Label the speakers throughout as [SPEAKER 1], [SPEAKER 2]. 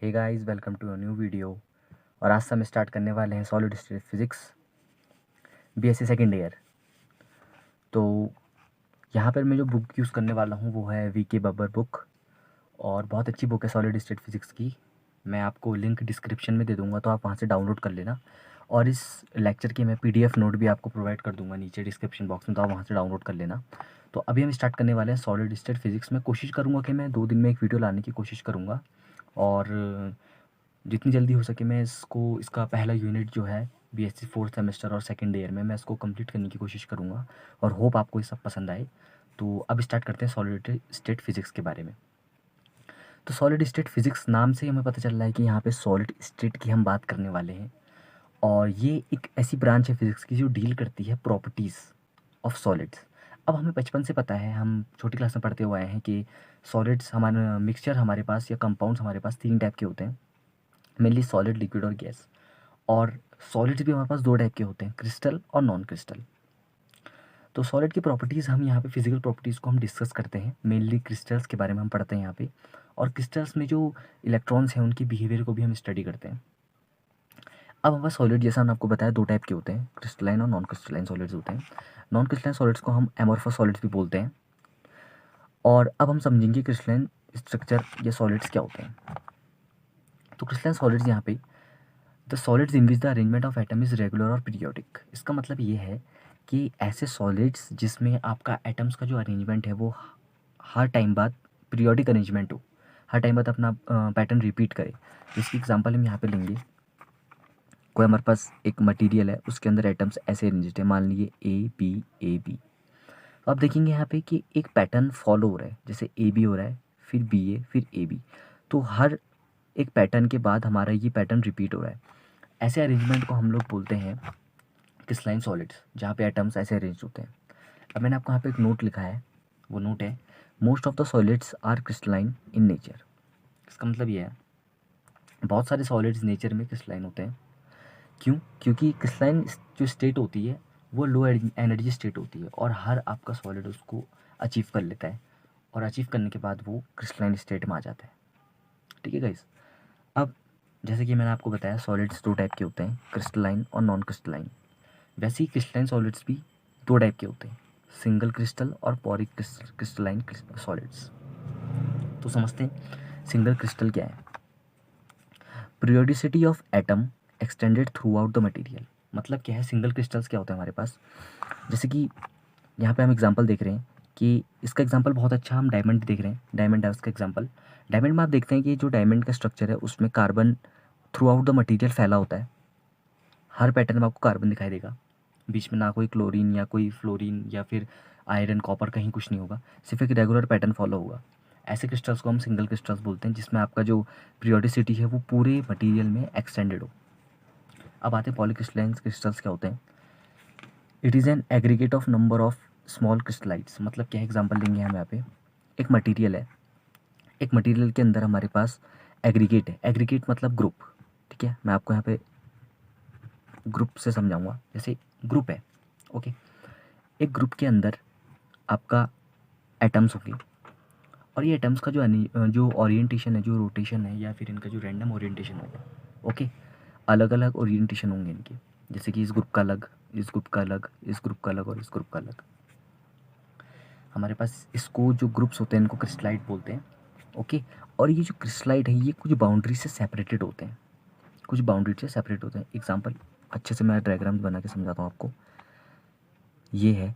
[SPEAKER 1] Hey guys, welcome to a new video. और आज से हम स्टार्ट करने वाले हैं solid state physics BSc second year. तो यहाँ पर मैं जो बुक यूज़ करने वाला हूँ वो है वीके बब्बर बुक, और बहुत अच्छी बुक है सॉलिड स्टेट फिजिक्स की। मैं आपको लिंक डिस्क्रिप्शन में दे दूँगा, तो आप वहाँ से डाउनलोड कर लेना। और इस लेक्चर की मैं पीडीएफ नोट भी आपको प्रोवाइड कर दूँगा नीचे डिस्क्रिप्शन बॉक्स में, तो आप वहाँ से डाउनलोड कर लेना। तो अभी हम स्टार्ट करने वाले हैं सॉलिड स्टेट फिजिक्स में। कोशिश करूँगा कि मैं 2 दिन में एक वीडियो लाने की कोशिश करूँगा, और जितनी जल्दी हो सके मैं इसका पहला यूनिट जो है बीएससी फोर्थ सेमेस्टर और सेकेंड ईयर में मैं इसको कंप्लीट करने की कोशिश करूँगा, और होप आपको ये सब पसंद आए। तो अब स्टार्ट करते हैं सॉलिड स्टेट फिजिक्स के बारे में। तो सॉलिड स्टेट फिजिक्स नाम से ही हमें पता चल रहा है कि यहाँ पे सॉलिड स्टेट की हम बात करने वाले हैं, और ये एक ऐसी ब्रांच है फिजिक्स की जो डील करती है प्रॉपर्टीज़ ऑफ सॉलिड्स। अब हमें बचपन से पता है, हम छोटी क्लास में पढ़ते हुए आए हैं कि सॉलिड्स हमारे मिक्सचर हमारे पास या कंपाउंड्स हमारे पास 3 टाइप के होते हैं, मेनली सॉलिड, लिक्विड और गैस। और सॉलिड्स भी हमारे पास 2 टाइप के होते हैं, क्रिस्टल और नॉन क्रिस्टल। तो सॉलिड की प्रॉपर्टीज़ हम यहाँ पे फिजिकल प्रॉपर्टीज़ को हम डिस्कस करते हैं, मेनली क्रिस्टल्स के बारे में हम पढ़ते हैं यहाँ पे। और क्रिस्टल्स में जो इलेक्ट्रॉन्स हैं उनकी बिहेवियर को भी हम स्टडी करते हैं। अब हमारे सॉलिड, जैसा हमने आपको बताया, 2 टाइप के होते हैं, क्रिस्टलाइन और नॉन क्रिस्टलाइन सॉलिड्स होते हैं। नॉन क्रिस्टलाइन सॉलिड्स को हम एमोर्फस सॉलिड्स भी बोलते हैं। और अब हम समझेंगे क्रिस्टलाइन स्ट्रक्चर या सॉलिड्स क्या होते हैं। तो क्रिस्टलाइन सॉलिड्स यहाँ पे, the solids in which the arrangement of atom is regular और पीरियोडिक। इसका मतलब ये है कि ऐसे सॉलिड्स जिसमें आपका एटम्स का जो अरेंजमेंट है वो हर टाइम बाद पीरियोडिक अरेंजमेंट हो, हर टाइम बाद अपना पैटर्न रिपीट करे। जिसकी एग्जांपल हम यहाँ पे लेंगे, कोई हमारे पास एक मटेरियल है, उसके अंदर एटम्स ऐसे अरेंज्ड है, मान लीजिए ए बी। तो आप देखेंगे यहाँ पे कि एक पैटर्न फॉलो हो रहा है, जैसे ए बी हो रहा है, फिर बी ए, फिर ए बी। तो हर एक पैटर्न के बाद हमारा ये पैटर्न रिपीट हो रहा है। ऐसे अरेंजमेंट को हम लोग बोलते हैं क्रिस्टलाइन सॉलिड्स, जहाँ पे एटम्स ऐसे अरेंज होते हैं। अब मैंने आपको यहाँ पे एक नोट लिखा है, वो नोट है most of the solids are crystalline in nature. इसका मतलब ये है बहुत सारे सॉलिड्स नेचर में क्रिस्टलाइन होते हैं। क्यों? क्योंकि क्रिस्टलाइन जो स्टेट होती है वो लो एनर्जी स्टेट होती है, और हर आपका सॉलिड उसको अचीव कर लेता है, और अचीव करने के बाद वो क्रिस्टलाइन स्टेट में आ जाता है। ठीक है गाइस। अब जैसे कि मैंने आपको बताया, सॉलिड्स 2 टाइप के होते हैं, क्रिस्टलाइन और नॉन क्रिस्टलाइन। वैसे ही क्रिस्टलाइन सॉलिड्स भी 2 टाइप के होते हैं, सिंगल क्रिस्टल और पॉली क्रिस्टलाइन सॉलिड्स। तो समझते हैं सिंगल क्रिस्टल क्या है। Periodicity of atom extended through out the material. मतलब क्या है, सिंगल क्रिस्टल्स क्या होते हैं हमारे पास। जैसे कि यहाँ पे हम एग्जांपल देख रहे हैं कि इसका एग्जांपल बहुत अच्छा, हम डायमंड देख रहे हैं, डायमंड है उसका एग्जांपल। डायमंड में आप देखते हैं कि जो डायमंड का स्ट्रक्चर है उसमें carbon through out the material फैला होता है। हर पैटर्न में आपको कार्बन दिखाई देगा, बीच में ना कोई क्लोरीन या कोई फ्लोरीन या फिर आयरन कॉपर, कहीं कुछ नहीं होगा, सिर्फ एक रेगुलर पैटर्न फॉलो होगा। ऐसे क्रिस्टल्स को हम सिंगल क्रिस्टल्स बोलते हैं, जिसमें आपका जो पीरियोडिसिटी है वो पूरे मटेरियल में एक्सटेंडेड हो। अब आते हैं पॉलीक्रिस्टलाइन क्रिस्टल्स क्या होते हैं। It is an aggregate of number of small crystallites. मतलब क्या एग्जांपल देंगे हम यहाँ पे, एक मटेरियल है, एक मटेरियल के अंदर हमारे पास एग्रीगेट है। एग्रीगेट मतलब ग्रुप। ठीक है, मैं आपको यहाँ पे ग्रुप से समझाऊंगा। जैसे ग्रुप है, ओके, एक ग्रुप के अंदर आपका एटम्स होंगे, और ये एटम्स का जो ओरिएंटेशन है, जो रोटेशन है, या फिर इनका जो रैंडम ओरिएंटेशन होगा, ओके, अलग अलग ओरिएंटेशन होंगे इनके। जैसे कि इस ग्रुप का अलग, इस ग्रुप का अलग, इस ग्रुप का अलग और इस ग्रुप का अलग। हमारे पास इसको जो ग्रुप्स होते हैं इनको क्रिस्टलाइट बोलते हैं, ओके। और ये जो क्रिस्टलाइट है ये कुछ बाउंड्री से सेपरेटेड होते हैं, कुछ बाउंड्री से सेपरेट होते हैं। एग्जाम्पल अच्छे से मैं डायग्राम बना के समझाता हूँ आपको। ये है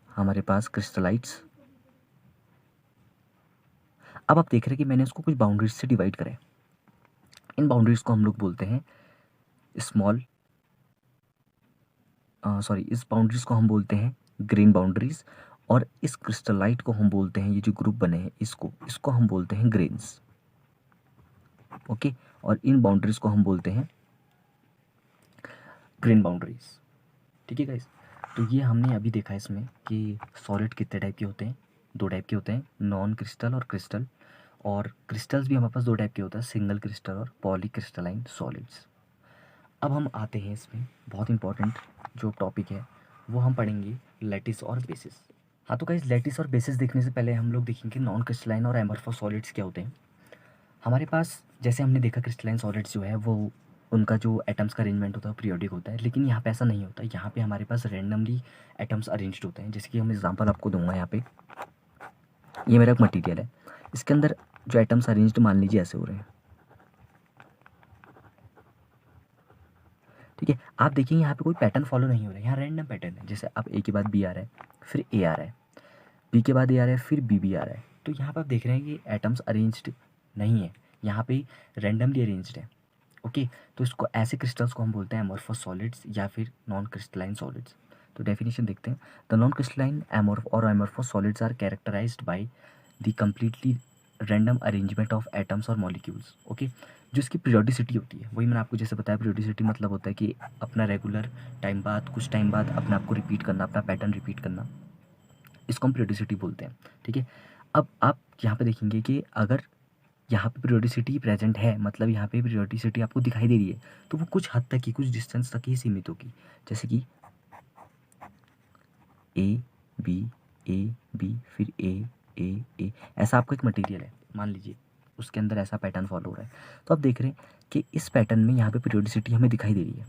[SPEAKER 1] हमारे पास क्रिस्टलाइट्स। अब आप देख रहे हैं कि मैंने इसको कुछ बाउंड्रीज से डिवाइड करा है। इन बाउंड्रीज को हम लोग बोलते हैं स्मॉल, सॉरी, इस बाउंड्रीज को हम बोलते हैं ग्रेन बाउंड्रीज, और इस क्रिस्टलाइट को हम बोलते हैं, ये जो ग्रुप बने हैं इसको इसको हम बोलते हैं ग्रेन्स, ओके। और इन बाउंड्रीज को हम बोलते हैं ग्रेन बाउंड्रीज। ठीक है गाइस। तो ये हमने अभी देखा इसमें कि सॉलिड कितने टाइप के होते हैं, 2 टाइप के होते हैं, नॉन क्रिस्टल और क्रिस्टल। और क्रिस्टल्स भी हमारे पास 2 टाइप के होता है, सिंगल क्रिस्टल और पॉली क्रिस्टलाइन सॉलिड्स। अब हम आते हैं इसमें बहुत इंपॉर्टेंट जो टॉपिक है, वो हम पढ़ेंगे लैटिस और बेसिस। हाँ, तो गाइस लैटिस और बेसिस देखने से पहले हम लोग देखेंगे नॉन क्रिस्टलाइन और एमorphous सॉलिड्स क्या होते हैं। हमारे पास जैसे हमने देखा क्रिस्टलाइन सॉलिड्स जो है वो उनका जो एटम्स का अरेंजमेंट होता है पीरियोडिक होता है, लेकिन यहाँ पे ऐसा नहीं होता। यहाँ पे हमारे पास रैंडमली एटम्स अरेंज्ड होते हैं। जैसे कि हम एग्जांपल आपको दूंगा, यहाँ पे ये मेरा एक मटेरियल है, इसके अंदर जो एटम्स अरेंज्ड मान लीजिए ऐसे हो रहे हैं, ठीक है। आप देखिए यहाँ पे कोई पैटर्न फॉलो नहीं हो रहा है, यहाँ रैंडम पैटर्न है। जैसे अब ए के बाद बी आ रहा है, फिर ए आ रहा है, बी के बाद ए आ रहा है, फिर बी भी आ रहा है। तो यहाँ पर आप देख रहे हैं कि एटम्स अरेंज्ड नहीं है, यहाँ पे रैंडमली अरेंज्ड है। ओके, तो इसको ऐसे क्रिस्टल्स को हम बोलते हैं एमोर्फस सॉलिड्स या फिर नॉन क्रिस्टलाइन सॉलिड्स। तो डेफिनेशन देखते हैं। द नॉन क्रिस्टलाइन एमोर्फ और amorphous solids are characterised by the completely random arrangement of atoms और मॉलिक्यूल्स। ओके, जो इसकी पीरियोडिसिटी होती है, वही मैंने आपको जैसे बताया, पीरियोडिसिटी मतलब होता है कि अपना रेगुलर टाइम बाद, कुछ टाइम बाद अपने आप को रिपीट करना, अपना पैटर्न रिपीट करना, इसको हम पीरियोडिसिटी बोलते हैं। ठीक है, अब आप यहाँ पे देखेंगे कि अगर यहाँ पे पीरियोडिसिटी प्रेजेंट है, मतलब यहाँ पे पीरियोडिसिटी आपको दिखाई दे रही है, तो वो कुछ हद तक ही, कुछ डिस्टेंस तक ही सीमित होगी। जैसे कि ए बी फिर ए, ऐसा आपका एक मटेरियल है, मान लीजिए उसके अंदर ऐसा पैटर्न फॉलो हो रहा है। तो आप देख रहे हैं कि इस पैटर्न में यहाँ पे पीरियोडिसिटी हमें दिखाई दे रही है,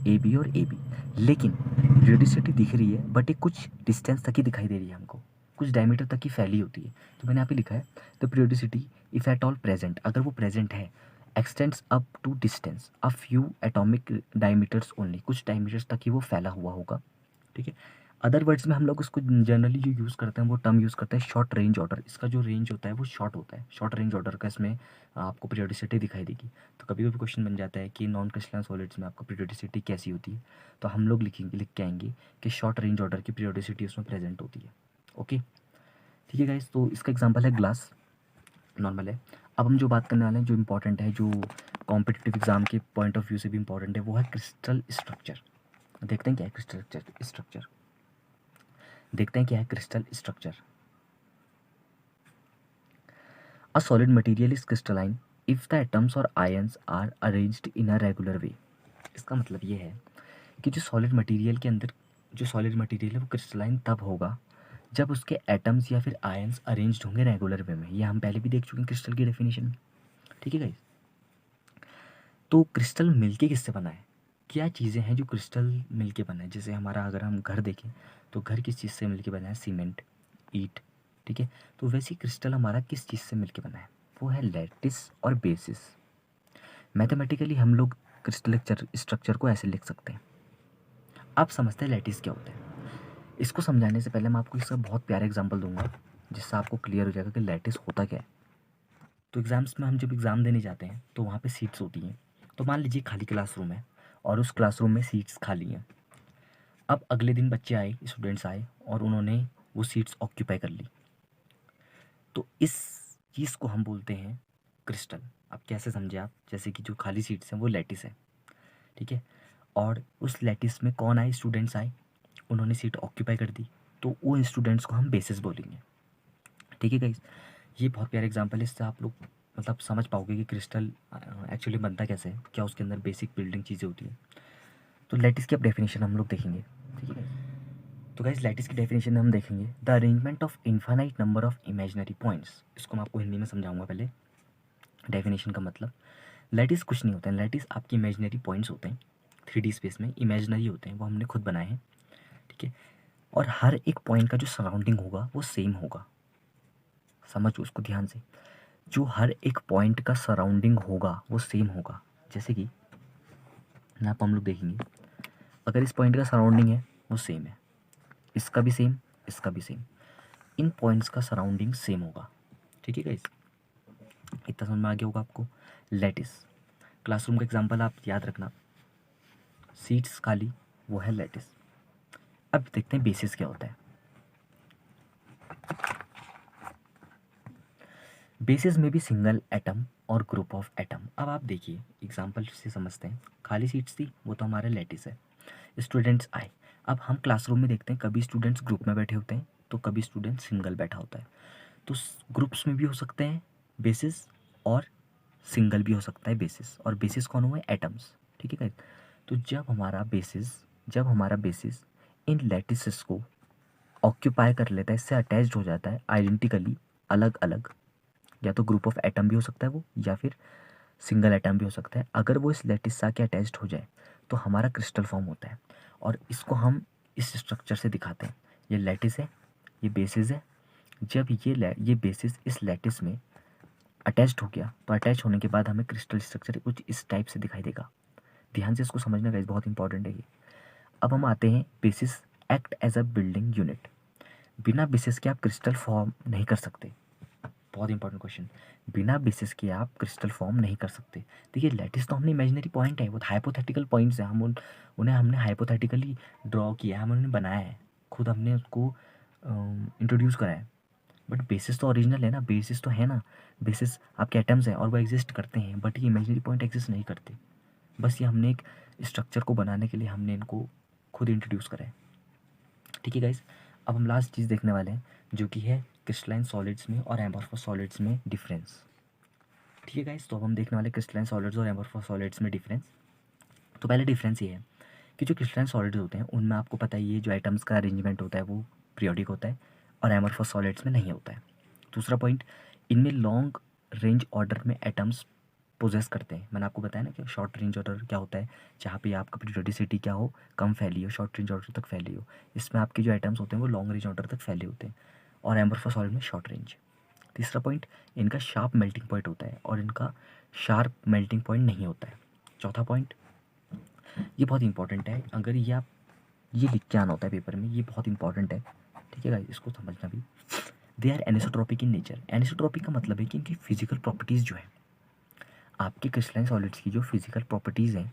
[SPEAKER 1] ए बी और ए बी, लेकिन पीरियोडिसिटी दिख रही है बट ये कुछ डिस्टेंस तक ही दिखाई दे रही है हमको, कुछ डायमीटर तक ही फैली होती है। तो मैंने यहाँ पे लिखा है the periodicity if at all present, अगर वो प्रेजेंट है, extends up to distance a few atomic diameters only, कुछ डायमीटर्स तक ही वो फैला हुआ होगा। ठीक है, अदर वर्ड्स में हम लोग उसको जनरली जो यूज़ करते हैं वो टर्म यूज़ करते हैं शॉर्ट रेंज ऑर्डर। इसका जो रेंज होता है वो शॉर्ट होता है, शॉर्ट रेंज ऑर्डर का इसमें आपको पीरियोडिसिटी दिखाई देगी। तो कभी कभी क्वेश्चन बन जाता है कि नॉन क्रिस्टलाइन सॉलिड्स में आपको पीरियोडिसिटी कैसी होती है, तो हम लोग लिख के आएंगे कि शॉर्ट रेंज ऑर्डर की पीरियोडिसिटी उसमें प्रेजेंट होती है। ओके, ठीक है गाइस, तो इसका एग्जाम्पल है ग्लास, नॉर्मल है। अब हम जो बात करने वाले हैं, जो इंपॉर्टेंट है, जो कॉम्पिटिटिव एग्जाम के पॉइंट ऑफ व्यू से भी इंपॉर्टेंट है, वो है क्रिस्टल स्ट्रक्चर। देखते हैं क्या है क्रिस्टल स्ट्रक्चर, देखते हैं क्या है crystal structure. A solid material is crystalline if the atoms और ions are arranged in a regular way. इसका मतलब ये है कि जो सॉलिड मटेरियल के अंदर, जो सॉलिड मटेरियल है वो क्रिस्टलाइन तब होगा जब उसके एटम्स या फिर आयंस अरेंज्ड होंगे रेगुलर वे में। ये हम पहले भी देख चुके हैं क्रिस्टल की डेफिनेशन में। ठीक है गाइस, तो क्रिस्टल मिलके किससे बना है, क्या चीज़ें हैं जो क्रिस्टल मिलके बना है। जैसे हमारा अगर हम घर देखें तो घर किस चीज़ से मिलके बना है, सीमेंट, ईट। ठीक है, तो वैसे क्रिस्टल हमारा किस चीज़ से मिलके बना है, वो है लैटिस और बेसिस। मैथमेटिकली हम लोग क्रिस्टल स्ट्रक्चर को ऐसे लिख सकते हैं। आप समझते हैं लैटिस क्या होता है। इसको समझाने से पहले मैं आपको इसका बहुत प्यारा एग्जांपल दूंगा, जिससे आपको क्लियर हो जाएगा कि लैटिस होता क्या है। तो एग्ज़ाम्स में हम जब एग्ज़ाम देने जाते हैं तो वहाँ पे सीट्स होती हैं। तो मान लीजिए खाली क्लासरूम है और उस क्लासरूम में सीट्स खाली हैं। अब अगले दिन बच्चे आए, स्टूडेंट्स आए और उन्होंने वो सीट्स ऑक्यूपाई कर ली। तो इस चीज़ को हम बोलते हैं क्रिस्टल। अब कैसे समझे आप, जैसे कि जो खाली सीट्स हैं वो लैटिस है, ठीक है, और उस लैटिस में कौन आए, स्टूडेंट्स आए, उन्होंने सीट ऑक्यूपाई कर दी, तो वो स्टूडेंट्स को हम बेसिस बोलेंगे। ठीक है गाइस, ये बहुत प्यारा एग्जांपल है, इससे आप लोग मतलब समझ पाओगे कि क्रिस्टल एक्चुअली बनता कैसे है, क्या उसके अंदर बेसिक बिल्डिंग चीज़ें होती हैं। तो लैटिस की अब डेफिनेशन हम लोग देखेंगे। ठीक है, तो गाइस लैटिस की डेफिनेशन में हम देखेंगे the arrangement of infinite number of imaginary points. इसको मैं आपको हिंदी में समझाऊंगा पहले। डेफिनेशन का मतलब, लैटिस कुछ नहीं होता है, लैटिस आपकी इमेजिनरी पॉइंट्स होते हैं, 3D स्पेस में इमेजिनरी होते हैं, वो हमने खुद बनाए हैं। ठीक है, और हर एक पॉइंट का जो सराउंडिंग होगा वो सेम होगा। समझो उसको ध्यान से, जो हर एक पॉइंट का सराउंडिंग होगा वो सेम होगा। जैसे कि यहाँ पर हम लोग देखेंगे, अगर इस पॉइंट का सराउंडिंग है वो सेम है, इसका भी सेम, इसका भी सेम, इन पॉइंट्स का सराउंडिंग सेम होगा। ठीक है गाइस, इतना समझ में आ गया होगा आपको। लैटिस, क्लासरूम का एग्जांपल आप याद रखना, सीट्स खाली, वो है लैटिस। अब देखते हैं बेसिस क्या होता है। बेसिस में भी सिंगल एटम और ग्रुप ऑफ एटम। अब आप देखिए एग्जांपल से समझते हैं, खाली सीट्स थी वो तो हमारे लैटिस है, स्टूडेंट्स आए। अब हम क्लासरूम में देखते हैं कभी स्टूडेंट्स ग्रुप में बैठे होते हैं तो कभी स्टूडेंट सिंगल बैठा होता है। तो ग्रुप्स में भी हो सकते हैं बेसिस और सिंगल भी हो सकता है बेसिस, और बेसिस कौन हुए, एटम्स। ठीक है गाइस, तो जब हमारा बेसिस इन लैटिसेस को ऑक्यूपाई कर लेता है, इससे अटैच्ड हो जाता है आइडेंटिकली, अलग अलग, या तो ग्रुप ऑफ एटम भी हो सकता है वो, या फिर सिंगल एटम भी हो सकता है। अगर वो इस लैटिस से आके अटैच्ड हो जाए तो हमारा क्रिस्टल फॉर्म होता है, और इसको हम इस स्ट्रक्चर से दिखाते हैं। ये लैटिस है, ये बेसिस है। जब ये बेसिस इस लैटिस में अटैच्ड हो गया तो अटैच होने के बाद हमें क्रिस्टल स्ट्रक्चर कुछ इस टाइप से दिखाई देगा। ध्यान से इसको समझना गाइस, बहुत इंपॉर्टेंट है ये। अब हम आते हैं basis act as a building unit. बिना बेसिस के आप क्रिस्टल फॉर्म नहीं कर सकते। बहुत इंपॉर्टेंट क्वेश्चन। बिना बेसिस के आप क्रिस्टल फॉर्म नहीं कर सकते। देखिए लैटिस तो हमने इमेजिनरी पॉइंट है, वो हाइपोथेटिकल पॉइंट्स हैं, उन्हें हमने हाइपोथेटिकली ड्रॉ किया है, हमने उन्हें बनाया है, खुद हमने उसको इंट्रोड्यूस करा है। बट बेसिस तो ओरिजिनल है ना, बेसिस तो है ना, बेसिस आपके एटम्स हैं और वो एग्जिस्ट करते हैं, बट ये इमेजिनरी पॉइंट एग्जिस्ट नहीं करते। बस ये हमने एक स्ट्रक्चर को बनाने के लिए हमने इनको खुद इंट्रोड्यूस करा है। ठीक है गाइस, अब हम लास्ट चीज़ देखने वाले हैं जो कि है क्रिस्टलाइन सॉलिड्स में और एम्बरफॉस सॉलिड्स में डिफरेंस। ठीक है गाइस, तो अब हम देखने वाले क्रिस्टलाइन सॉलिड्स और एम्बरफॉस सॉलिड्स में डिफरेंस। तो पहले डिफरेंस ये है कि जो क्रिस्टलाइन सॉलिड्स होते हैं उनमें आपको पता ही है जो एटम्स का अरेंजमेंट होता है वो पीरियोडिक होता है, और एम्बरफॉस सॉलिड्स में नहीं होता है। दूसरा पॉइंट, इनमें लॉन्ग रेंज ऑर्डर में एटम्स पोजेस करते हैं। मैंने आपको बताया ना कि शॉर्ट रेंज ऑर्डर क्या होता है, जहाँ पे आपका पीरियोडिसिटी क्या हो, कम फैली हो, शॉर्ट रेंज ऑर्डर तक फैली हो। इसमें आपके जो एटम्स होते हैं वो लॉन्ग रेंज ऑर्डर तक फैले होते हैं, और एम्बरफॉस सॉलिड में शॉर्ट रेंज। तीसरा पॉइंट, इनका शार्प मेल्टिंग पॉइंट होता है और इनका शार्प मेल्टिंग पॉइंट नहीं होता है। चौथा पॉइंट, ये बहुत इंपॉर्टेंट है, अगर ये आप ये लिख के आना होता है पेपर में, ये बहुत इंपॉर्टेंट है। ठीक है गाइस, इसको समझना भी। They are anisotropic in nature. Anisotropic का मतलब है कि इनकी फिजिकल प्रॉपर्टीज़ जो है, आपके क्रिस्टलाइन सॉलिड्स की जो फिजिकल प्रॉपर्टीज़ हैं,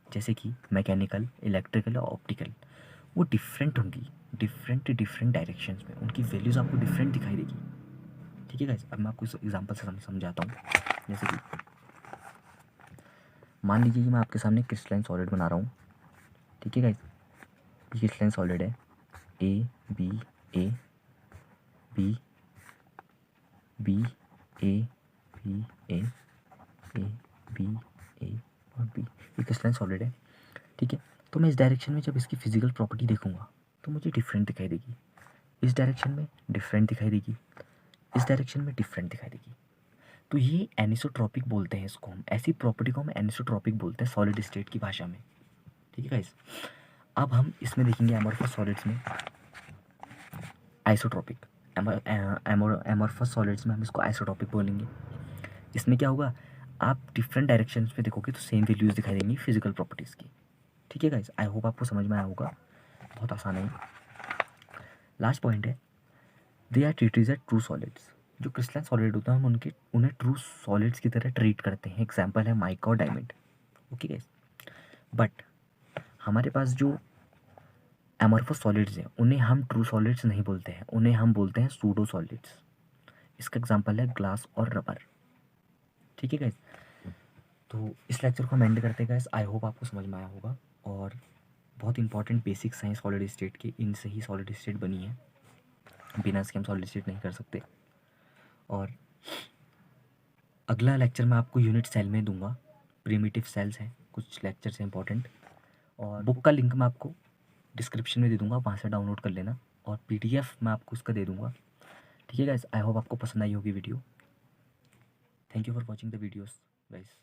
[SPEAKER 1] जैसे कि मैकेनिकल, इलेक्ट्रिकल और ऑप्टिकल, वो डिफरेंट होंगी, डिफरेंट डायरेक्शंस में उनकी वैल्यूज़ आपको डिफरेंट दिखाई देगी। ठीक है गाइस, अब मैं आपको इस एग्जांपल से समझाता हूँ। जैसे कि मान लीजिए कि मैं आपके सामने क्रिस्टलाइन सॉलिड बना रहा हूँ। ठीक है गाइस, ये क्रिस्टलाइन सॉलिड है, A B A B B A B A A B A और बी, ये क्रिस्टलाइन सॉलिड है। ठीक है, तो मैं इस डायरेक्शन में जब इसकी फिजिकल प्रॉपर्टी देखूंगा तो मुझे डिफरेंट दिखाई देगी, इस डायरेक्शन में डिफरेंट दिखाई देगी, इस डायरेक्शन में डिफरेंट दिखाई देगी। तो ये एनिसोट्रॉपिक बोलते हैं इसको, हम ऐसी प्रॉपर्टी को हम एनिसोट्रॉपिक बोलते हैं सॉलिड स्टेट की भाषा में। ठीक है गाइस, अब हम इसमें देखेंगे एमॉर्फस सॉलिड्स में आइसोट्रॉपिक। एमॉर्फस सॉलिड्स में हम इसको आइसोट्रॉपिक बोलेंगे। इसमें क्या होगा, आप डिफरेंट डायरेक्शंस में देखोगे तो सेम वैल्यूज़ दिखाई देंगी फिजिकल प्रॉपर्टीज़ की। ठीक है गाइस, आई होप आपको समझ में आया होगा, बहुत आसान है। लास्ट पॉइंट है, they are treated as true solids. जो क्रिस्टलाइन सॉलिड होता है हम उन्हें ट्रू सॉलिड्स की तरह ट्रीट करते हैं। एग्जाम्पल है माइका और डायमंड। ओके गाइस, बट हमारे पास जो एमॉर्फस सॉलिड्स हैं उन्हें हम ट्रू सॉलिड्स नहीं बोलते हैं, उन्हें हम बोलते हैं सूडो सॉलिड्स। इसका एग्जाम्पल है ग्लास और रबर। ठीक है गाइस, तो इस लेक्चर को हम एंड करते हैं गाइस। आई होप आपको समझ में आया होगा, और बहुत इंपॉर्टेंट बेसिक्स हैं सॉलिड स्टेट के, इनसे ही सॉलिड स्टेट बनी है, बिना इसके हम सॉलिड स्टेट नहीं कर सकते। और अगला लेक्चर मैं आपको यूनिट सेल में दूंगा, प्रिमिटिव सेल्स हैं कुछ लेक्चर्स हैं इंपॉर्टेंट, और बुक का लिंक मैं आपको डिस्क्रिप्शन में दे दूंगा, वहाँ से डाउनलोड कर लेना, और PDF मैं आपको उसका दे दूंगा। ठीक है गाइस, आई होप आपको पसंद आई होगी video. Thank you for watching the videos guys.